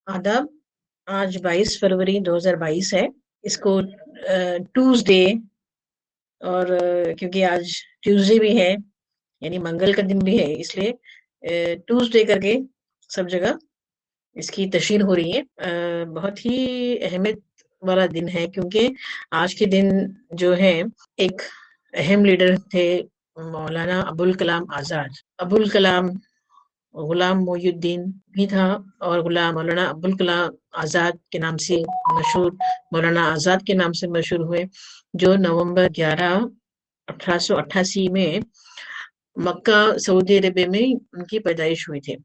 आदाब। आज 22 फरवरी 2022 है। इसको ट्यूसडे और क्योंकि आज ट्यूसडे भी है यानी मंगल का दिन भी है, इसलिए ट्यूसडे करके सब जगह इसकी तशहीर हो रही है। बहुत ही अहमियत वाला दिन है क्योंकि आज के दिन जो है एक अहम लीडर थे मौलाना अबुल कलाम आज़ाद। अबुल कलाम गुलाम मोहिउद्दीन भी था और गुलाम मौलाना अब्दुल कलाम आज़ाद के नाम से मशहूर, मौलाना आज़ाद के नाम से मशहूर हुए, जो नवंबर 11 1888 में मक्का सऊदी अरेबिया में उनकी पैदाइश हुई थी।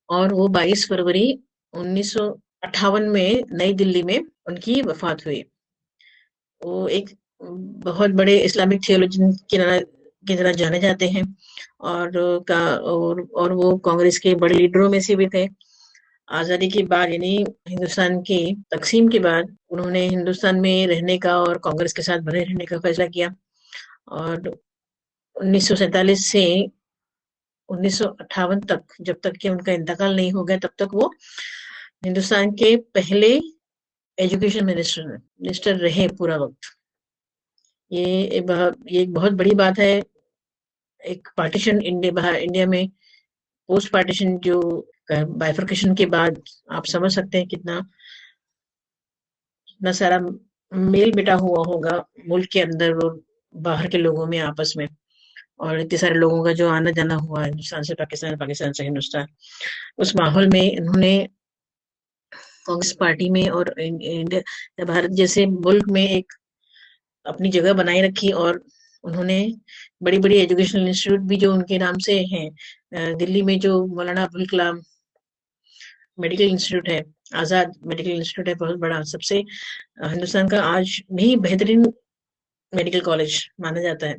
और वो 22 फरवरी 1958 में नई दिल्ली में उनकी वफात हुई। वो एक बहुत बड़े इस्लामिक थियोलॉजियन की तरह जाने जाते हैं और वो कांग्रेस के बड़े लीडरों में से भी थे। आज़ादी के बाद यानी हिंदुस्तान की तकसीम के बाद उन्होंने हिंदुस्तान में रहने का और कांग्रेस के साथ बने रहने का फैसला किया और 1947 से 1958 तक, जब तक कि उनका इंतकाल नहीं हो गया, तब तक वो हिंदुस्तान के पहले एजुकेशन मिनिस्टर रहे पूरा वक्त। ये एक बहुत बड़ी बात है। एक पार्टीशन इंडिया में पोस्ट पार्टीशन जो बाइफर्केशन के बाद आप समझ सकते हैं कितना कितना सारा मेल मिटा हुआ होगा मुल्क के अंदर और बाहर के लोगों में आपस में, और इतने सारे लोगों का जो आना जाना हुआ हिंदुस्तान से पाकिस्तान, पाकिस्तान से हिंदुस्तान। उस माहौल में इन्होंने कांग्रेस पार्टी में और इंडिया भारत जैसे मुल्क में एक अपनी जगह बनाए रखी और उन्होंने बड़ी बड़ी एजुकेशनल इंस्टीट्यूट भी जो उनके नाम से हैं, दिल्ली में जो मौलाना अबुल कलाम मेडिकल इंस्टीट्यूट है, आज़ाद मेडिकल इंस्टीट्यूट है, बहुत बड़ा, सबसे हिंदुस्तान का आज भी बेहतरीन मेडिकल कॉलेज माना जाता है।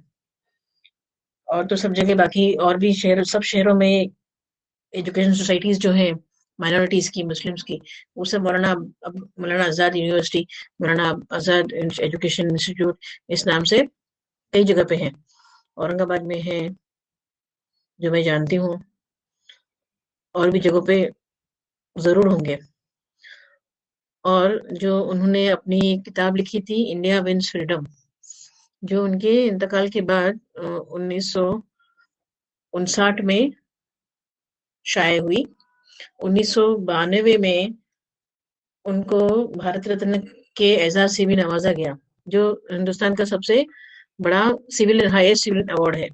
और तो सब जगह बाकी और भी सब शहरों में एजुकेशन सोसाइटीज जो है माइनॉरिटीज की, मुस्लिम्स की, वो सब मौलाना आज़ाद यूनिवर्सिटी, मौलाना आज़ाद एजुकेशन इंस्टीट्यूट इस नाम से कई जगह पे है। औरंगाबाद में है जो मैं जानती हूँ, और भी जगहों पे जरूर होंगे। और जो उन्होंने अपनी किताब लिखी थी इंडिया विंस फ्रीडम, जो उनके इंतकाल के बाद 1959 में शाये हुई। 1992 में उनको भारत रत्न के एजाज से भी नवाजा गया, जो हिंदुस्तान का सबसे बड़ा हाईएस्ट सिविल अवार्ड है।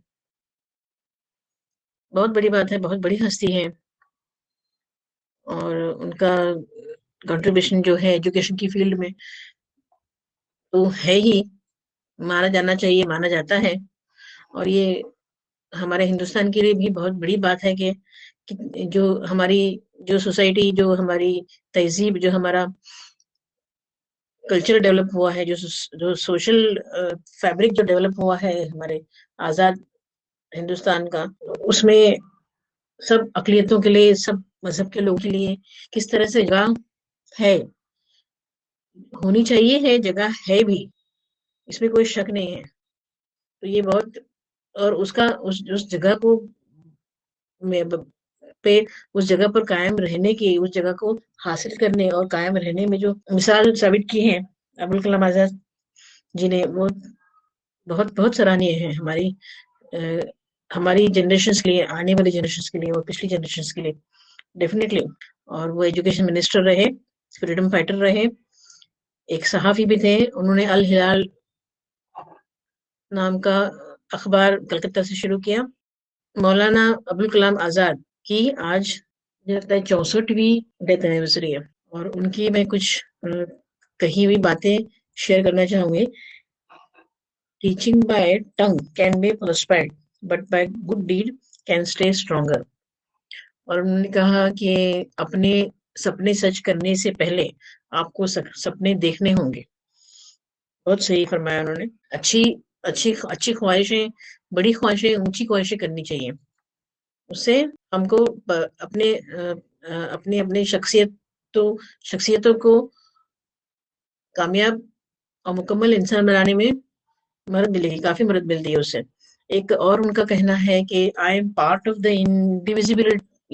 बहुत बड़ी बात है, बहुत बड़ी हस्ती है और उनका कंट्रीब्यूशन जो है एजुकेशन की फील्ड में तो है ही, माना जाना चाहिए, माना जाता है। और ये हमारे हिंदुस्तान के लिए भी बहुत बड़ी बात है कि जो हमारी जो सोसाइटी, जो हमारी तहजीब, जो हमारा कल्चर डेवलप हुआ है, जो सोशल फैब्रिक जो डेवलप हुआ है हमारे आज़ाद हिंदुस्तान का, उसमें सब अकलियतों के लिए, सब मजहब के लोगों के लिए किस तरह से जगह है, होनी चाहिए, है, जगह है भी, इसमें कोई शक नहीं है। तो ये बहुत, और उस जगह को में पे उस जगह पर कायम रहने की, उस जगह को हासिल करने और कायम रहने में जो मिसाल साबित की है अबुल कलाम आजाद जी ने, वो बहुत बहुत सराहनीय है अ, हमारी जनरेशन के लिए, आने वाली जनरेशन के लिए और पिछली जनरेशन के लिए डेफिनेटली। और वो एजुकेशन मिनिस्टर रहे, फ्रीडम फाइटर रहे, एक सहाफी भी थे। उन्होंने अल हिलाल नाम का अखबार कलकत्ता से शुरू किया। मौलाना अबुल कलाम आजाद की आज मुझे लगता है 64वीं डेथ एनिवर्सरी है, और उनकी मैं कुछ कही हुई बातें शेयर करना चाहूंगी। Teaching by tongue can be prospect but by good deed can stay stronger. और उन्होंने कहा कि अपने सपने सच करने से पहले आपको सपने देखने होंगे। बहुत सही फरमाया उन्होंने। अच्छी अच्छी अच्छी ख्वाहिशें, बड़ी ख्वाहिशें, ऊंची ख्वाहिशें करनी चाहिए। उससे हमको अपने अपने शख्सियतों को कामयाब और मुकम्मल इंसान बनाने में मदद मिलेगी, काफी मदद मिलती है उससे। ایک اور ان کا کہنا ہے کہ I am part of the indivisible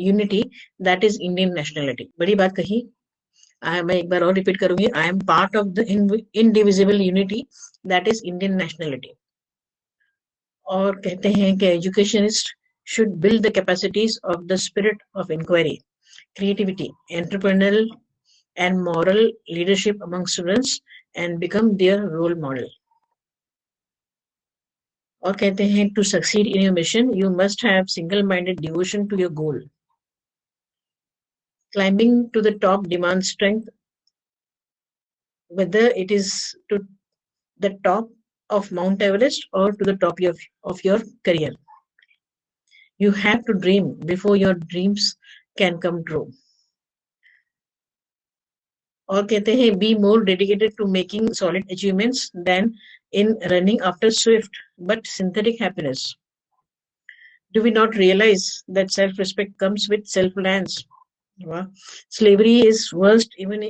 unity that is Indian nationality. بڑی بات کہی. میں ایک بار اور ریپیٹ کروں گی. I am part of the indivisible unity that is Indian nationality. اور کہتے ہیں کہ educationist should build the capacities of the spirit of inquiry, creativity, entrepreneurial and moral leadership among students and become their role model. اور کہتے ہیں to succeed in your mission, you must have single-minded devotion to your goal. Climbing to the top demands strength, whether it is to the top of Mount Everest or to the top of your career. You have to dream before your dreams can come true. اور کہتے ہیں be more dedicated to making solid achievements than in running after swift but synthetic happiness. Do we not realize that self-respect comes with self-reliance? Slavery is worst even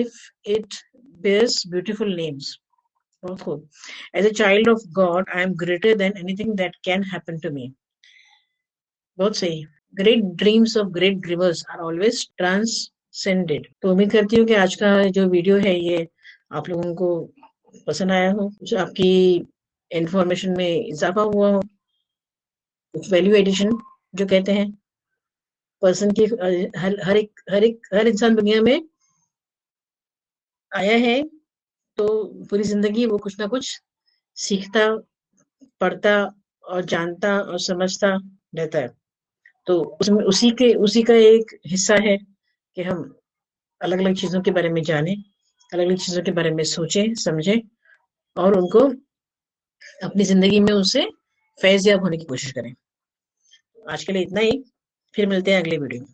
if it bears beautiful names. As a child of God, I am greater than anything that can happen to me. بہت صحیح. Great dreams of great dreamers are always transcended. تو امید کرتی ہوں کہ آج کا جو ویڈیو ہے یہ آپ لوگوں کو پسند آیا ہو, آپ کی انفارمیشن میں اضافہ ہوا ہو, کچھ ویلیو ایڈیشن جو کہتے ہیں پرسن کی. ہر انسان دنیا میں آیا ہے تو پوری زندگی وہ کچھ نہ کچھ سیکھتا, پڑھتا اور جانتا اور سمجھتا رہتا ہے. تو اس میں اسی کا ایک حصہ ہے کہ ہم الگ الگ چیزوں کے بارے میں جانیں, الگ الگ چیزوں کے بارے میں سوچیں سمجھیں اور ان کو اپنی زندگی میں اس سے فیض یاب ہونے کی کوشش کریں. آج کے لیے اتنا ہی, پھر ملتے ہیں اگلے ویڈیو میں.